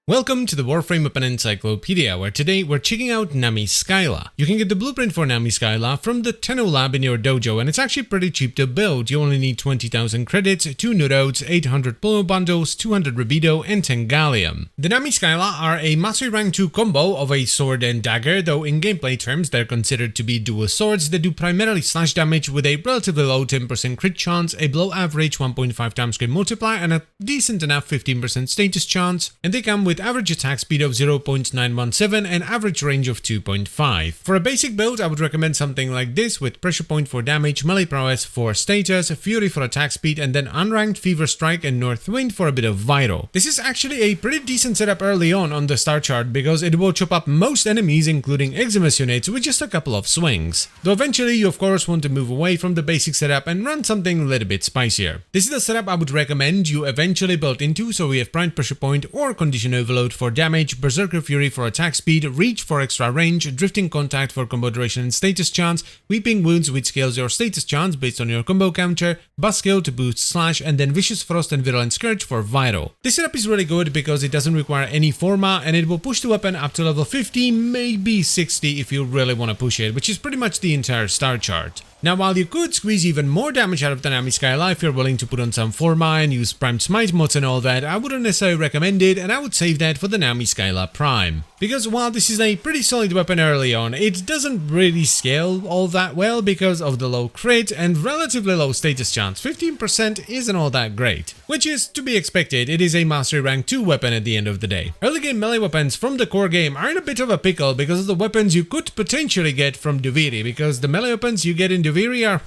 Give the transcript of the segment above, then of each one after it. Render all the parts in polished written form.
Welcome to the Warframe Weapon Encyclopedia, where today we're checking out Nami Skyla. You can get the blueprint for Nami Skyla from the Tenno lab in your dojo, and it's actually pretty cheap to build. You only need 20,000 credits, 2 Loadouts, 800 Polo bundles, 200 Rubido, and 10 Gallium. The Nami Skyla are a Mastery Rank 2 combo of a sword and dagger, though in gameplay terms they're considered to be dual swords that do primarily slash damage with a relatively low 10% crit chance, a below average 1.5 times crit multiplier, and a decent enough 15% status chance, and they come with average attack speed of 0.917 and average range of 2.5. For a basic build, I would recommend something like this with Pressure Point for damage, Melee Prowess for status, Fury for attack speed, and then Unranked, Fever Strike, and North Wind for a bit of Vital. This is actually a pretty decent setup early on the star chart because it will chop up most enemies, including Eximus units, with just a couple of swings. Though eventually you of course want to move away from the basic setup and run something a little bit spicier. This is the setup I would recommend you eventually build into, so we have Prime Pressure Point or Condition Overload for damage, Berserker Fury for attack speed, Reach for extra range, Drifting Contact for combo duration and status chance, Weeping Wounds which scales your status chance based on your combo counter, Buskill to boost slash, and then Vicious Frost and Virulent Scourge for vital. This setup is really good because it doesn't require any forma and it will push the weapon up to level 50, maybe 60 if you really want to push it, which is pretty much the entire star chart. Now, while you could squeeze even more damage out of the Nami Skyla if you're willing to put on some forma and use Primed Smite mods and all that, I wouldn't necessarily recommend it, and I would save that for the Nami Skyla Prime. Because while this is a pretty solid weapon early on, it doesn't really scale all that well because of the low crit and relatively low status chance. 15% isn't all that great. Which is to be expected, it is a Mastery Rank 2 weapon at the end of the day. Early game melee weapons from the core game are in a bit of a pickle because of the weapons you could potentially get from Duviri, because the melee weapons you get in Duviri are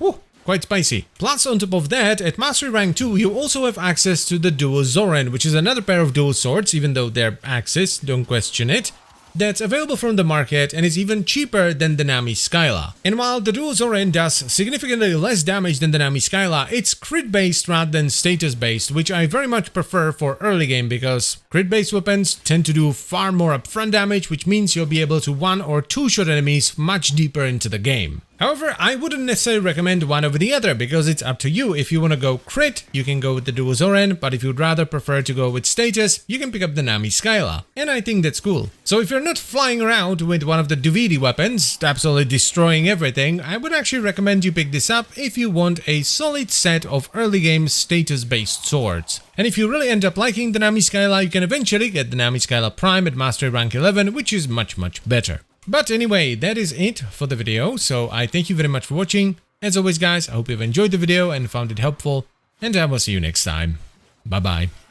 quite spicy. Plus, on top of that, at Mastery Rank 2, you also have access to the Duo Zoran, which is another pair of dual swords, even though they're Axis, don't question it. That's available from the market and is even cheaper than the Nami Skyla. And while the Duo Zoran does significantly less damage than the Nami Skyla, it's crit based rather than status based, which I very much prefer for early game because crit based weapons tend to do far more upfront damage, which means you'll be able to one or two shot enemies much deeper into the game. However, I wouldn't necessarily recommend one over the other because it's up to you. If you want to go crit, you can go with the Duo Zoran, but if you'd rather prefer to go with status, you can pick up the Nami Skyla. And I think that's cool. So if you're not flying around with one of the Duviri weapons, absolutely destroying everything, I would actually recommend you pick this up if you want a solid set of early game status-based swords. And if you really end up liking the Nami Skyla, you can eventually get the Nami Skyla Prime at Mastery Rank 11, which is much better. But anyway, that is it for the video, so I thank you very much for watching. As always guys, I hope you've enjoyed the video and found it helpful, and I will see you next time. Bye bye.